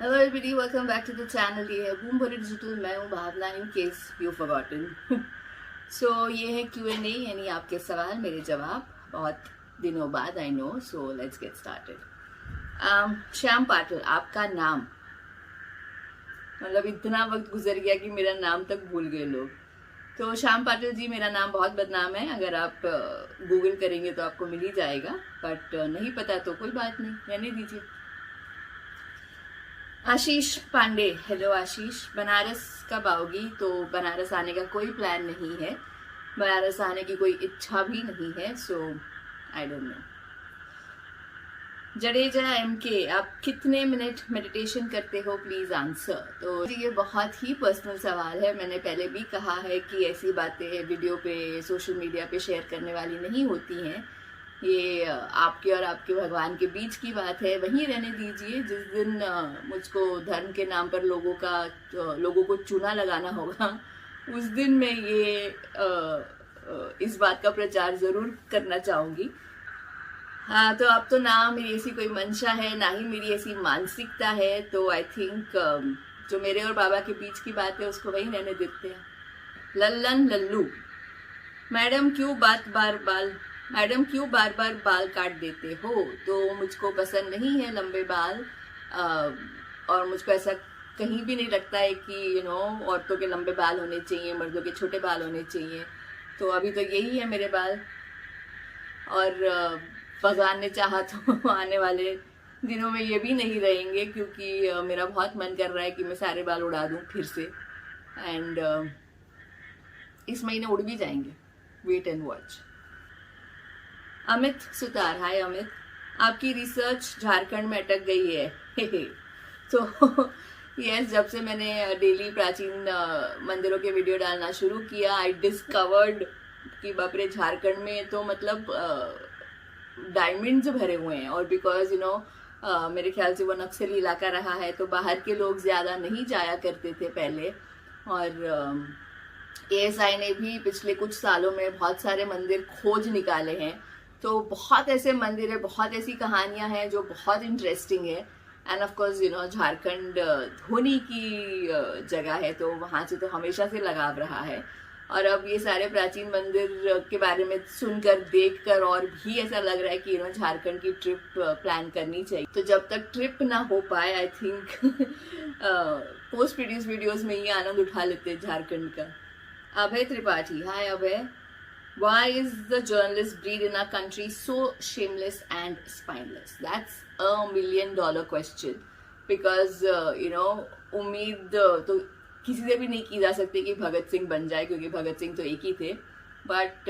Hello everybody, welcome back to the channel. ये है boom भरी डिजिटल। मैं हूँ Bhavana, in case you forgotten. So ये है Q&A, यानी आपके सवाल मेरे जवाब, बहुत दिनों बाद, I know. So let's get started. Shyam Patil आपका नाम, मतलब इतना वक्त गुजर गया कि मेरा नाम तक भूल गए लोग। तो श्याम पाटिल जी, मेरा नाम बहुत बदनाम है। अगर आप गूगल करेंगे तो आपको मिल ही जाएगा, बट नहीं पता तो कोई बात नहीं, रहने दीजिए। आशीष पांडे, हेलो आशीष। बनारस कब आओगी? तो बनारस आने का कोई प्लान नहीं है, बनारस आने की कोई इच्छा भी नहीं है। So I don't know. Jadeja MK, आप कितने मिनट मेडिटेशन करते हो? Please answer. तो ये बहुत ही पर्सनल सवाल है। मैंने पहले भी कहा है कि ऐसी बातें वीडियो पे, सोशल मीडिया पे शेयर करने वाली नहीं होती हैं। ये आपके और आपके भगवान के बीच की बात है, वहीं रहने दीजिए। जिस दिन मुझको धर्म के नाम पर लोगों को चूना लगाना होगा, उस दिन मैं ये इस बात का प्रचार जरूर करना चाहूंगी। हाँ, तो अब तो ना मेरी ऐसी कोई मंशा है, ना ही मेरी ऐसी मानसिकता है। तो आई थिंक जो मेरे और बाबा के बीच की बात है उसको वहीं रहने देते हैं। लल्लन लल्लू, मैडम क्यों बार बार बाल काट देते हो? तो मुझको पसंद नहीं है लंबे बाल, और मुझको ऐसा कहीं भी नहीं लगता है कि औरतों के लंबे बाल होने चाहिए, मर्दों के छोटे बाल होने चाहिए। तो अभी तो यही है मेरे बाल, और भगवान ने चाहा तो आने वाले दिनों में ये भी नहीं रहेंगे, क्योंकि मेरा बहुत मन कर रहा है कि मैं सारे बाल उड़ा दूं फिर से। एंड इस महीने उड़ भी जाएंगे, wait and watch. Amit Sutar, hi Amit. आपकी रिसर्च झारखंड में अटक गई है। तो यस, जब से मैंने डेली प्राचीन मंदिरों के वीडियो डालना शुरू किया, आई डिस्कवर्ड कि बापरे, झारखंड में तो मतलब डायमंड्स भरे हुए हैं। और बिकॉज मेरे ख्याल से वो नक्सली इलाका रहा है, तो बाहर के लोग ज्यादा नहीं जाया करते थे पहले। और ASI ने भी पिछले कुछ सालों में बहुत सारे मंदिर खोज निकाले हैं। तो बहुत ऐसे मंदिर है, बहुत ऐसी कहानियां हैं जो बहुत इंटरेस्टिंग है। End of course Jharkhand Dhoni की जगह है, तो वहां से तो हमेशा से लगाव रहा है। और अब ये सारे प्राचीन मंदिर के बारे में सुनकर, देखकर और भी ऐसा लग रहा है कि झारखंड की ट्रिप प्लान करनी चाहिए। तो जब तक ट्रिप ना हो पाए, I think post produce videos में ये आनंद उठा लेते हैं झारखंड का। अभय त्रिपाठी, हाय अभय। Why is the journalist breed in our country so shameless and spineless? That's $1 million question. Because उम्मीद तो किसी से भी नहीं की जा सकती कि भगत सिंह बन जाए, क्योंकि भगत सिंह तो एक ही थे। बट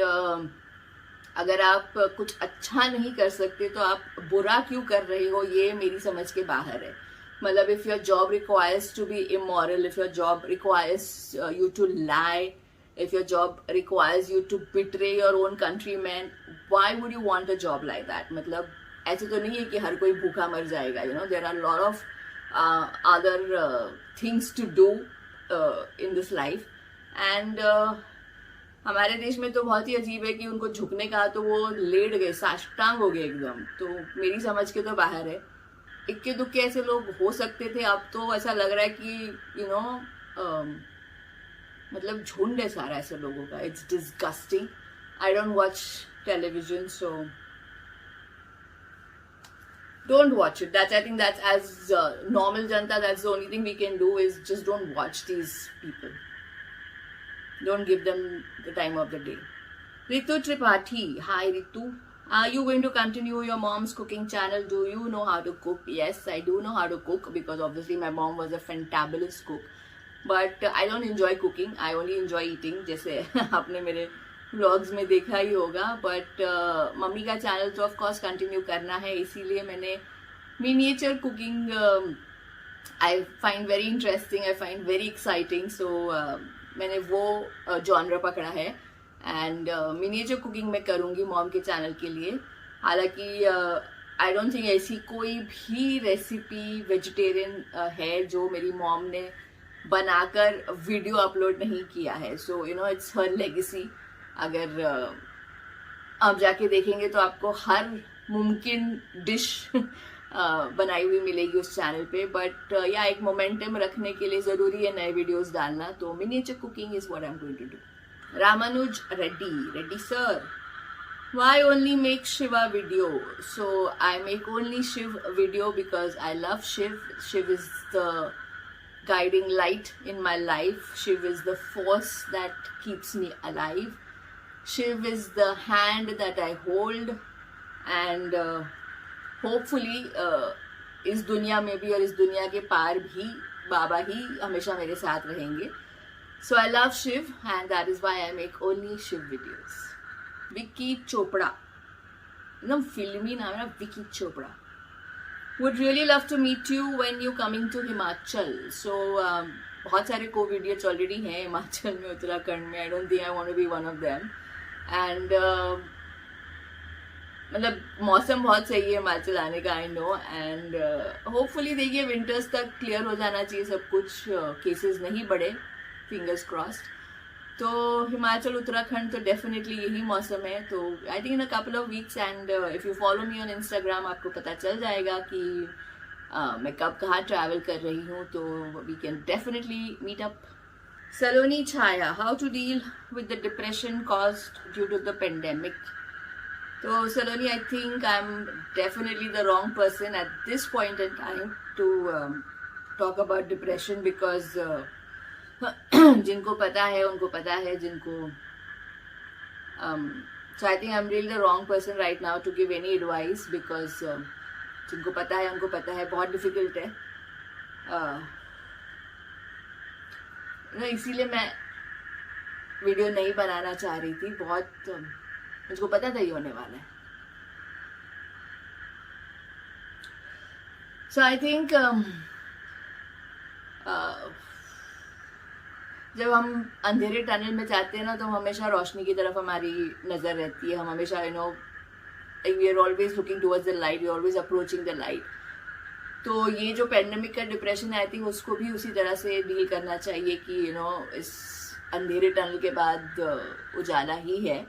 अगर आप कुछ अच्छा नहीं कर सकते तो आप बुरा क्यों कर रहे हो, ये मेरी समझ के बाहर है। मतलब if your job requires to be immoral, if your job requires you to lie, if your job requires you to betray your own countrymen, why would you want a job like that? मतलब ऐसे तो नहीं है कि हर कोई भूखा मर जाएगा। there are a lot of other things to do in this life. And हमारे देश में तो बहुत ही अजीब है कि उनको झुकने का तो वो लेट गए, साष्टांग हो गए एकदम। तो मेरी समझ के तो बाहर है। इक्के दुक्के ऐसे लोग हो सकते थे, अब तो ऐसा लग रहा है कि मतलब झुंड है सारा ऐसे लोगों का। It's disgusting. I don't watch television, so don't watch it. I think that's as normal janta, that's the only thing we can do, is just don't watch these people. Don't give them the time of the day. Ritu Tripathi, hi Ritu. Are you going to continue your mom's cooking channel? Do you know how to cook? Yes, I do know how to cook, because obviously my mom was a fantabulous cook. But I don't enjoy cooking. I only enjoy eating, जैसे आपने मेरे vlogs में देखा ही होगा। But mummy का channel तो of course continue करना है, इसीलिए मैंने miniature cooking I find very interesting, I find very exciting. So मैंने वो जॉनर पकड़ा है। एंड मिनिएचर कुकिंग मैं करूँगी मॉम के चैनल के लिए। हालांकि आई डोंट थिंक ऐसी कोई भी रेसिपी वेजिटेरियन है जो मेरी मॉम ने बनाकर वीडियो अपलोड नहीं किया है। So it's her legacy. अगर आप जाके देखेंगे तो आपको हर मुमकिन डिश बनाई हुई मिलेगी उस चैनल पे, बट या एक मोमेंटम रखने के लिए ज़रूरी है नए वीडियोस डालना, तो miniature cooking is what I am going to do. Ramanuj Reddy sir, why only make Shiva video? So I make only Shiv video because I love Shiv. Shiv is the guiding light in my life. Shiv is the force that keeps me alive. Shiv is the hand that I hold, and hopefully इस दुनिया में भी और इस दुनिया के पार भी बाबा ही हमेशा मेरे साथ रहेंगे. So I love Shiv, and that is why I make only Shiv videos. Vicky Chopra, एकदम फिल्मी नाम है ना, Vicky Chopra. Would really love to meet you when you coming to Himachal. So बहुत सारे कोविडियट्स ऑलरेडी हैं हिमाचल में, उत्तराखंड में. I don't think I want to be one of them. And मतलब मौसम बहुत सही है हिमाचल आने का, आई नो. एंड होपफुली देखिए विंटर्स तक क्लियर हो जाना चाहिए सब कुछ, केसेस नहीं बढ़े, फिंगर्स क्रॉस्ड. तो हिमाचल उत्तराखंड तो डेफिनेटली यही मौसम है. तो I think in a couple of weeks, and if you follow me on Instagram आपको पता चल जाएगा कि मैं कब कहाँ ट्रैवल कर रही हूँ. तो we can definitely meet up. Saloni Chhaya, how to deal with the depression caused due to the pandemic. तो Saloni, I think I am definitely the wrong person at this point in time to talk about depression, because जिनको पता है उनको पता है, जिनको so I think I am really the wrong person right now to give any advice, because जिनको पता है उनको पता है, बहुत डिफिकल्ट है ना. इसीलिए मैं वीडियो नहीं बनाना चाह रही थी. बहुत मुझको पता था ये होने वाला है. सो आई थिंक जब हम अंधेरे टनल में जाते हैं ना, तो हमेशा रोशनी की तरफ हमारी नज़र रहती है. हम हमेशा we are always looking towards the light, we are always approaching the light. तो ये जो पेंडेमिक का डिप्रेशन है, आई थिंक उसको भी उसी तरह से डील करना चाहिए कि इस अंधेरे टनल के बाद उजाला ही है.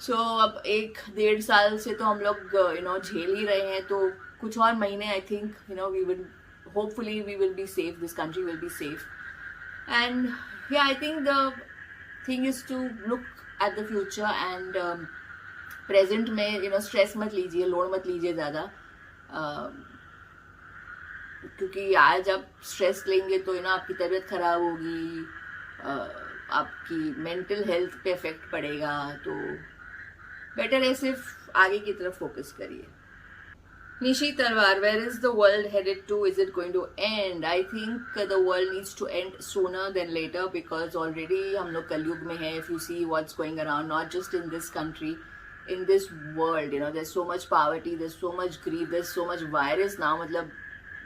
सो अब 1-1.5 साल से तो हम लोग झेल ही रहे हैं. तो कुछ और महीने I think we will hopefully we will be safe, this country will be safe. And yeah, I think the thing is to look at the future and present में stress मत लीजिए, लोड मत लीजिए ज़्यादा, क्योंकि आज आप स्ट्रेस लेंगे तो आपकी तबीयत खराब होगी, आपकी मेंटल हेल्थ पे इफेक्ट पड़ेगा. तो बेटर है सिर्फ आगे की तरफ फोकस करिए. Nishi Tarwar, where is the world headed to? Is it going to end? I think the world needs to end sooner than later, because already हम लोग कलयुग में हैं. If you see what's going around, not just in this country, in this world, there's so much poverty, there's so much grief, there's so much virus now. मतलब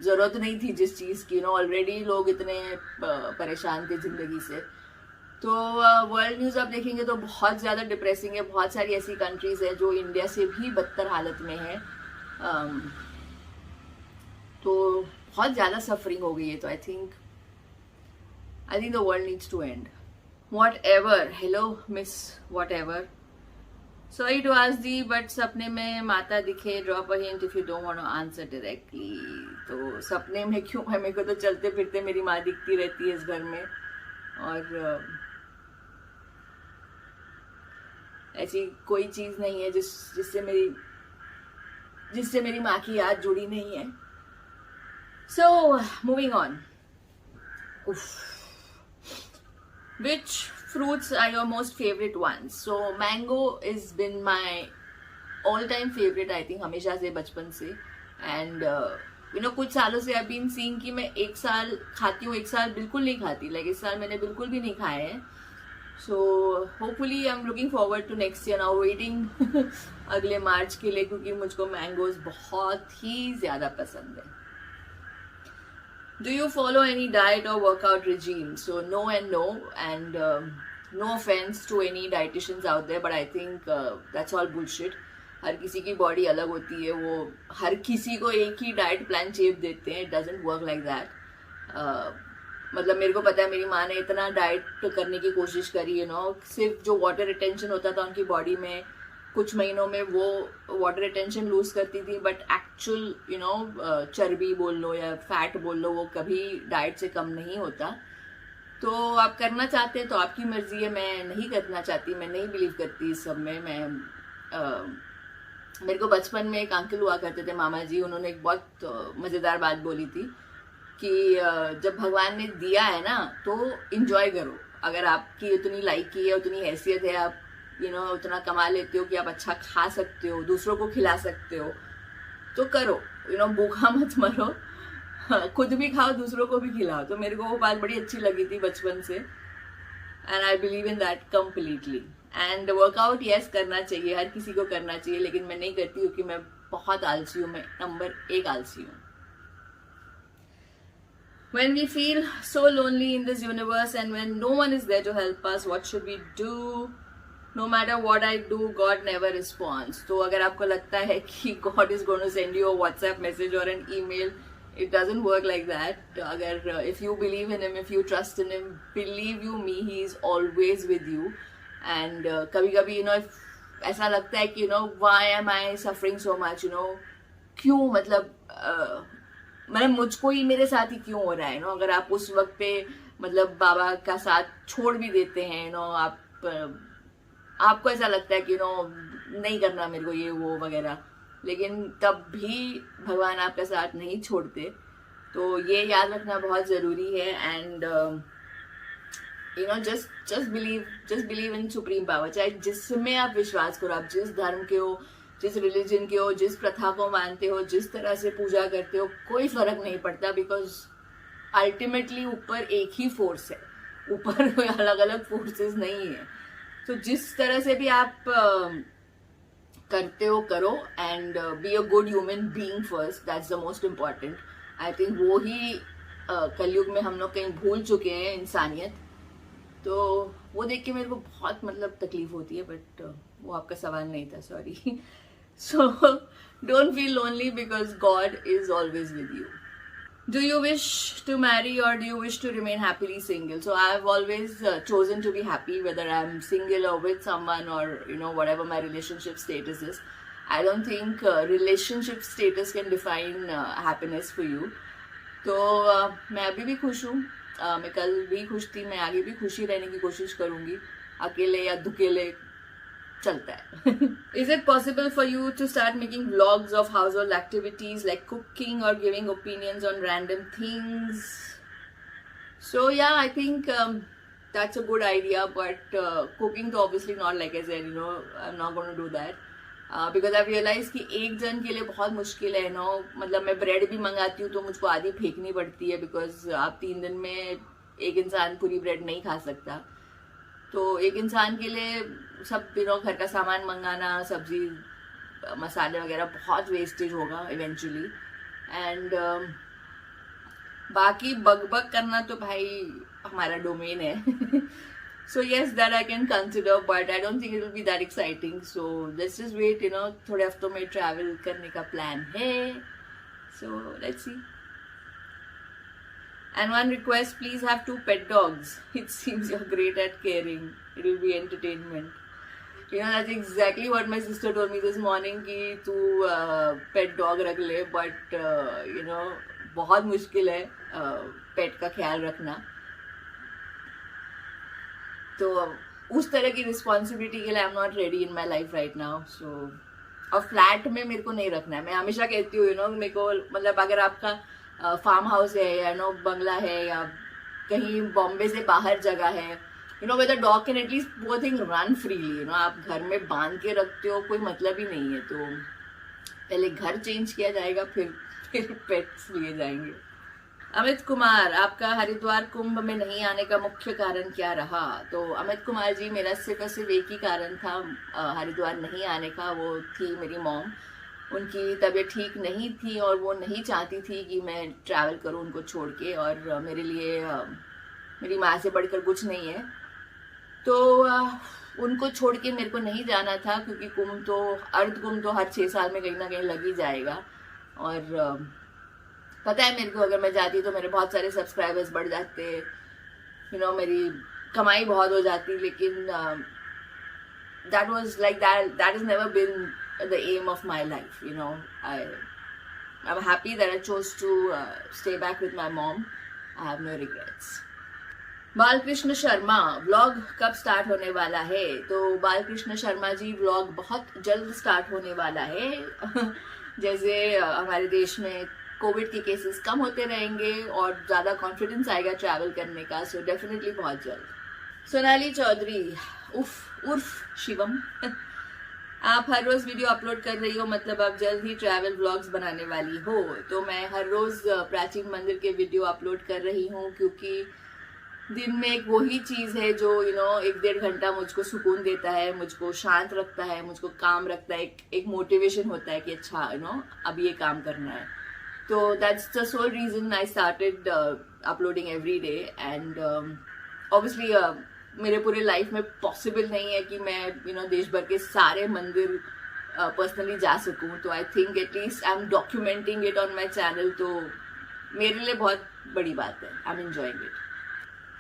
ज़रूरत नहीं थी जिस चीज़ की, already लोग इतने परेशान थे ज़िंदगी से. तो वर्ल्ड न्यूज़ आप देखेंगे तो बहुत ज़्यादा डिप्रेसिंग है. बहुत सारी ऐसी कंट्रीज़ हैं जो इंडिया से भी बदतर हालत में है. तो बहुत ज़्यादा सफरिंग हो गई है. तो I think the world needs to end. Whatever, hello miss whatever, sorry to ask दी, बट सपने में माता दिखे, drop a hint if you don't want to answer directly. तो सपने में क्यों है, मेरे को तो चलते फिरते मेरी माँ दिखती रहती है इस घर में, और ऐसी कोई चीज़ नहीं है जिससे मेरी माँ की याद जुड़ी नहीं है. So moving on. Which fruits are your most favourite ones? So mango is been my all time favourite, I think हमेशा से, बचपन से. एंड कुछ सालों से आई बीन सीइंग कि मैं 1 साल खाती हूँ, 1 साल बिल्कुल नहीं खाती. इस साल मैंने बिल्कुल भी नहीं खाए हैं. So hopefully I am looking forward to next year. Now waiting अगले मार्च के लिए, क्योंकि मुझको मैंगोज बहुत ही ज़्यादा पसंद है. Do you follow any diet और workout regime? So no and no, and no offence to any dietitians out there, but I think that's all bullshit. हर किसी की बॉडी अलग होती है, वो हर किसी को एक ही डाइट प्लान शेप देते हैं. It doesn't work like that. मतलब मेरे को पता है मेरी माँ ने इतना डाइट करने की कोशिश करी, सिर्फ जो वाटर रिटेंशन होता था उनकी बॉडी में, कुछ महीनों में वो वाटर रिटेंशन लूज करती थी, बट एक्चुअल चर्बी बोल लो या फैट बोल लो, वो कभी डाइट से कम नहीं होता। तो आप करना चाहते हैं तो आपकी मर्जी है, मैं नहीं करना चाहती, मैं नहीं बिलीव करती इस सब में। मेरे को बचपन में एक अंकल हुआ करते थे, मामा जी, उन्होंने एक बहुत मज़ेदार बात बोली थी कि जब भगवान ने दिया है ना तो इंजॉय करो। अगर आपकी उतनी लायकी है, उतनी हैसियत है, आप उतना कमा लेते हो कि आप अच्छा खा सकते हो, दूसरों को खिला सकते हो, तो करो। भूखा मत मरो, खुद भी खाओ, दूसरों को भी खिलाओ। तो मेरे को वो बात बड़ी अच्छी लगी थी बचपन से, and I believe in that completely. And workout yes करना चाहिए, हर किसी को करना चाहिए, लेकिन मैं नहीं करती क्योंकि मैं बहुत आलसी हूँ, मैं नंबर 1 आलसी हूँ। When we feel so lonely in this universe and when no one is there to help us, what should we do? No matter what I do, God never responds. तो अगर आपको लगता है कि God is going to send you a WhatsApp message or an email, it doesn't work like that. अगर if you believe in Him, if you trust in Him, believe you me, He is always with you. And कभी-कभी ऐसा लगता है कि why am I suffering so much? क्यों, मतलब मुझको ही, मेरे साथ ही क्यों हो रहा है। अगर आप उस वक्त पे मतलब बाबा का साथ छोड़ भी देते हैं, आपको ऐसा लगता है कि नहीं करना मेरे को ये वो वगैरह, लेकिन तब भी भगवान आपका साथ नहीं छोड़ते। तो ये याद रखना बहुत ज़रूरी है। And just believe in supreme power. चाहे जिसमें आप विश्वास करो, आप जिस धर्म के हो, जिस रिलीजन के हो, जिस प्रथा को मानते हो, जिस तरह से पूजा करते हो, कोई फर्क नहीं पड़ता, बिकॉज अल्टीमेटली ऊपर एक ही फोर्स है, ऊपर कोई अलग अलग फोर्सेस नहीं है। तो जिस तरह से भी आप करते हो करो, and be a good human being first, that's the most important. I think वो ही कलयुग में हम लोग कहीं भूल चुके हैं, इंसानियत। तो वो देख के मेरे को बहुत मतलब तकलीफ होती है, बट वो आपका सवाल नहीं था, sorry. So don't feel lonely because God is always with you. Do you wish to marry or do you wish to remain happily single? So I've always chosen to be happy, whether I'm single or with someone, or whatever my relationship status is. I don't think relationship status can define happiness for you. तो मैं अभी भी खुश हूँ, मैं कल भी खुश थी, मैं आगे भी खुशी रहने की कोशिश करूँगी, अकेले या दुकेले चलता है। Is it possible for you to start making vlogs of household activities like cooking or giving opinions on random things? So yeah, I think that's a good idea, but cooking तो obviously not, like I said, I'm not going to do that. Because I've realized कि एक जन के लिए बहुत मुश्किल है। मतलब मैं ब्रेड भी मंगाती हूँ तो मुझको आधी फेंकनी पड़ती है, बिकॉज आप 3 दिन में एक इंसान पूरी ब्रेड नहीं खा सकता। तो एक इंसान के लिए सब घर का सामान मंगाना, सब्जी मसाले वगैरह, बहुत वेस्टेज होगा इवेंचुअली। एंड बाकी बग करना तो भाई हमारा डोमेन है। So yes, that I can consider, but I don't think it will be that exciting. So let's just wait, थोड़े हफ्तों में ट्रैवल करने का प्लान है, so let's see. And one request, please have 2 pet dogs. It seems you're great at caring. It will be entertainment. That's exactly what my sister told me this morning कि तू pet dog रख ले, but बहुत मुश्किल है pet का ख्याल रखना। तो उस तरह की रिस्पॉन्सिबिलिटी के लिए I'm not ready in my life right now. So और फ्लैट में मेरे को नहीं रखना है। मैं हमेशा कहती हूँ मेरे को, मतलब अगर आपका फार्म हाउस है या बंगला है या कहीं बॉम्बे से बाहर जगह है, where the dog can at least वो थिंग रन फ्रीली, आप घर में बांध के रखते हो, कोई मतलब ही नहीं है। तो पहले घर चेंज किया जाएगा, फिर पेट्स लिए जाएंगे। अमित कुमार, आपका हरिद्वार कुंभ में नहीं आने का मुख्य कारण क्या रहा? तो अमित कुमार जी, मेरा सिर्फ और सिर्फ एक ही कारण था हरिद्वार नहीं आने का, वो थी मेरी मॉम। उनकी तबीयत ठीक नहीं थी और वो नहीं चाहती थी कि मैं ट्रैवल करूं उनको छोड़ के, और मेरे लिए मेरी माँ से बढ़कर कुछ नहीं है। तो उनको छोड़ के मेरे को नहीं जाना था, क्योंकि अर्ध कुंभ तो हर 6 साल में कहीं ना कहीं लग ही जाएगा। और पता है मेरे को, अगर मैं जाती तो मेरे बहुत सारे सब्सक्राइबर्स बढ़ जाते, मेरी कमाई बहुत हो जाती, लेकिन that was like that has never been the aim of my life, you know. I'm happy that I chose to stay back with my mom. I have no regrets. Balkrishna Sharma, vlog कब start होने वाला है? तो Balkrishna Sharma ji, vlog बहुत जल्द start होने वाला है. जैसे हमारे देश में कोविड के केसेस कम होते रहेंगे और ज़्यादा कॉन्फिडेंस आएगा ट्रैवल करने का, सो डेफिनेटली बहुत जल्द. सोनाली चौधरी, उर्फ शिवम, आप हर रोज वीडियो अपलोड कर रही हो, मतलब आप जल्द ही ट्रैवल व्लॉग्स बनाने वाली हो. तो मैं हर रोज प्राचीन मंदिर के वीडियो अपलोड कर रही हूँ, क्योंकि दिन में एक वही चीज़ है जो यू नो 1-1.5 घंटा मुझको सुकून देता है, मुझको शांत रखता है, मुझको काम रखता है. एक मोटिवेशन होता है कि अच्छा यू नो अब ये काम करना है. तो that's the sole reason I started uploading every day. And obviously मेरे पूरे लाइफ में पॉसिबल नहीं है कि मैं यू नो देश भर के सारे मंदिर पर्सनली जा सकूं. तो I think at least I am documenting it on my channel, तो मेरे लिए बहुत बड़ी बात है. I am enjoying it.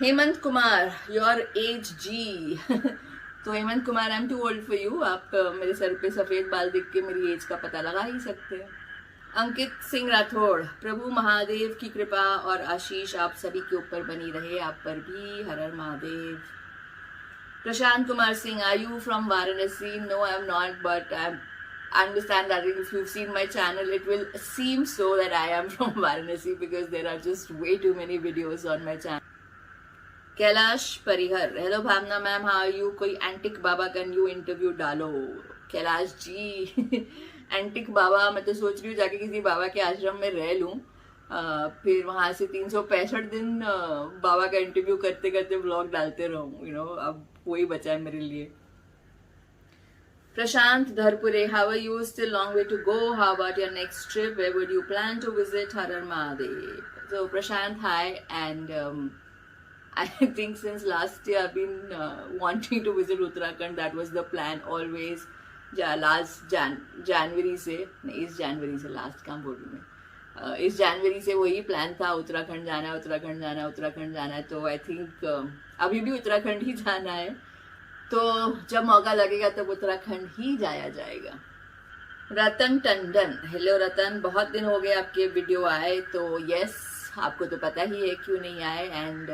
Hemant Kumar, your age ji. तो Hemant Kumar, I am too old for you. आप मेरे सर पे सफेद बाल देख के मेरी एज का पता लगा ही सकते हैं. अंकित सिंह राठौड़, प्रभु महादेव की कृपा और आशीष आप सभी के ऊपर बनी रहे, आप पर भी. Har Har Mahadev. Prashant Kumar Singh, are you from Varanasi? No, I am not, but I understand that if you've seen my channel, it will seem so that I am from Varanasi because there are just way too many videos on my channel. Kailash Parihar, hello Bhavna ma'am, how are you? कोई antique बाबा का new interview डालो. Kailash ji, antique बाबा, मैं तो सोच रही हूँ जाके किसी बाबा के आश्रम में रह लूँ, फिर वहां से 365 दिन बाबा का इंटरव्यू करते करते व्लॉग डालते रहूँ. यू नो, अब वही बचा है मेरे लिए. Prashant Dharpure, how are you? Still long way to go. How about your next trip? Where would you plan to visit? Har Har Mahadev. So Prashant, hi, and I think since last year I've been wanting to visit Uttarakhand. That was the plan always. Last January से नहीं, इस जनवरी से, last काम बोल रही मैं, इस जनवरी से वही प्लान था, उत्तराखंड जाना है, उत्तराखंड जाना है, उत्तराखंड जाना है. तो आई थिंक अभी भी उत्तराखंड ही जाना है. तो जब मौका लगेगा तब उत्तराखंड ही जाया जाएगा. रतन टंडन, हेलो रतन, बहुत दिन हो गए आपके वीडियो आए. तो यस, आपको तो पता ही है क्यों नहीं आए. एंड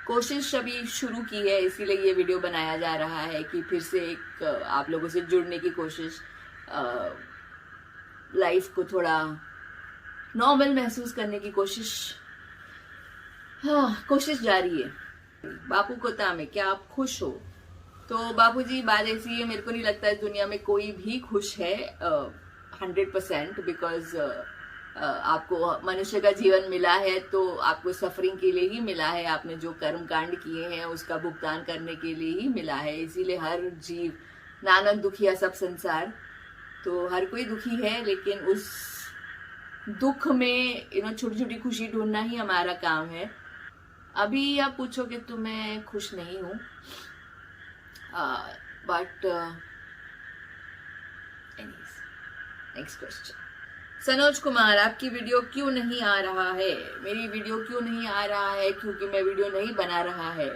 कोशिश अभी शुरू की है, इसीलिए ये वीडियो बनाया जा रहा है कि फिर से एक आप लोगों से जुड़ने की कोशिश, लाइफ को थोड़ा नॉर्मल महसूस करने की कोशिश, हाँ, कोशिश जारी है. बापू कोता में, क्या आप खुश हो? तो बापूजी, बात ऐसी है, मेरे को नहीं लगता इस दुनिया में कोई भी खुश है 100%, बिकॉज आपको मनुष्य का जीवन मिला है तो आपको सफरिंग के लिए ही मिला है. आपने जो कर्म कांड किए हैं उसका भुगतान करने के लिए ही मिला है. इसीलिए हर जीव, नानक दुखिया सब संसार. तो हर कोई दुखी है, लेकिन उस दुख में यू नो छोटी छोटी खुशी ढूंढना ही हमारा काम है. अभी आप पूछोगे तो मैं खुश नहीं हूँ, but next question. Sanoj Kumar, आपकी वीडियो क्यों नहीं आ रहा है? मेरी वीडियो क्यों नहीं आ रहा है? क्योंकि मैं वीडियो नहीं बना रहा है.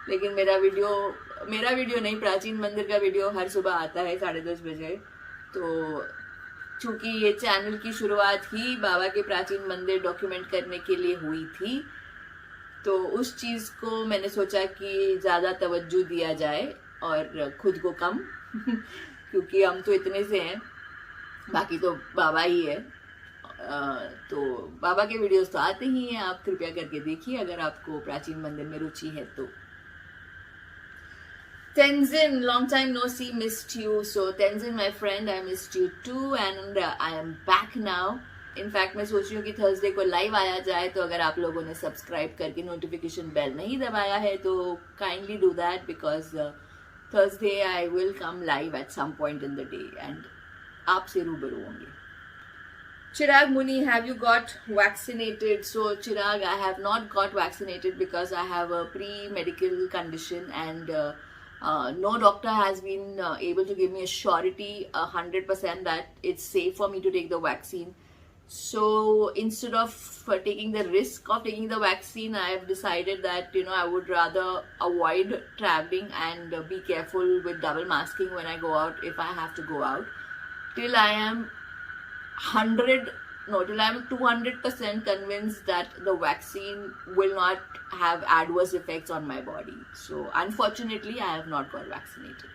लेकिन मेरा वीडियो नहीं, प्राचीन मंदिर का वीडियो हर सुबह आता है 10:30 बजे. तो चूंकि ये चैनल की शुरुआत ही बाबा के प्राचीन मंदिर डॉक्यूमेंट करने के लिए हुई थी, तो उस चीज को मैंने सोचा कि ज्यादा तवज्जो दिया जाए और खुद को कम क्योंकि हम तो इतने से हैं, बाकी तो बाबा ही है. तो बाबा के वीडियोस तो आते ही हैं, आप कृपया करके देखिए अगर आपको प्राचीन मंदिर में रुचि है तो. Tenzin, long time no see, missed you. So Tenzin, my friend, I missed you too, and I am back now. In fact मैं सोच रही हूँ कि थर्सडे को लाइव आया जाए. तो अगर आप लोगों ने सब्सक्राइब करके नोटिफिकेशन बेल नहीं दबाया है तो kindly do that, because Thursday I will come live at some point in the day and आपसे रूबरू होंगे. Chirag Muni, have you got vaccinated? So Chirag, I have not got vaccinated because I have a pre-medical condition, and no doctor has been able to give me a surety 100% that it's safe for me to take the vaccine. So instead of taking the risk of taking the vaccine, I have decided that I would rather avoid traveling and be careful with double masking when I go out, if I have to go out, till I am 200% convinced that the vaccine will not have adverse effects on my body. So unfortunately, I have not got vaccinated.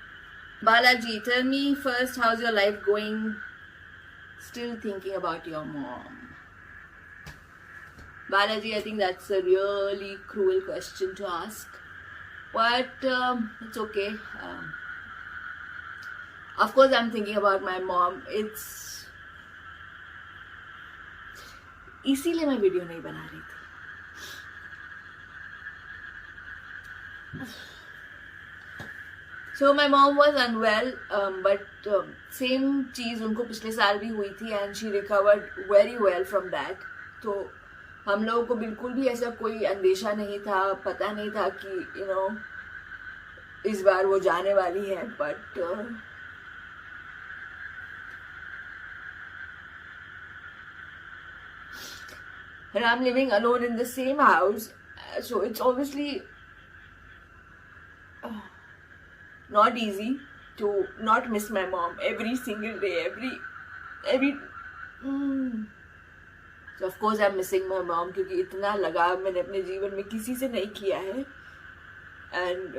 Balaji, tell me first, how's your life going? Still thinking about your mom. Balaji, I think that's a really cruel question to ask, but it's okay. Of course, I'm thinking about my mom. इसीलिए मैं video नहीं बना रही थी. So my mom was unwell, but same चीज़ उनको पिछले साल भी हुई थी and she recovered very well from that. तो हम लोगों को बिल्कुल भी ऐसा कोई अंदेशा नहीं था, पता नहीं था कि इस बार वो जाने वाली है. But and I'm living alone in the same house, so it's obviously not easy to not miss my mom every single day, So of course I'm missing my mom, क्योंकि इतना लगाव मैंने अपने जीवन में किसी से नहीं किया है. And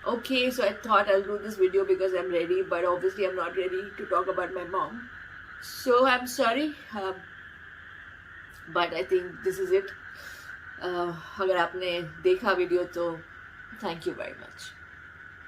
okay, so I thought I'll do this video because I'm ready, but obviously I'm not ready to talk about my mom. So I'm sorry, but I think this is it. अगर आपने देखा video तो thank you very much.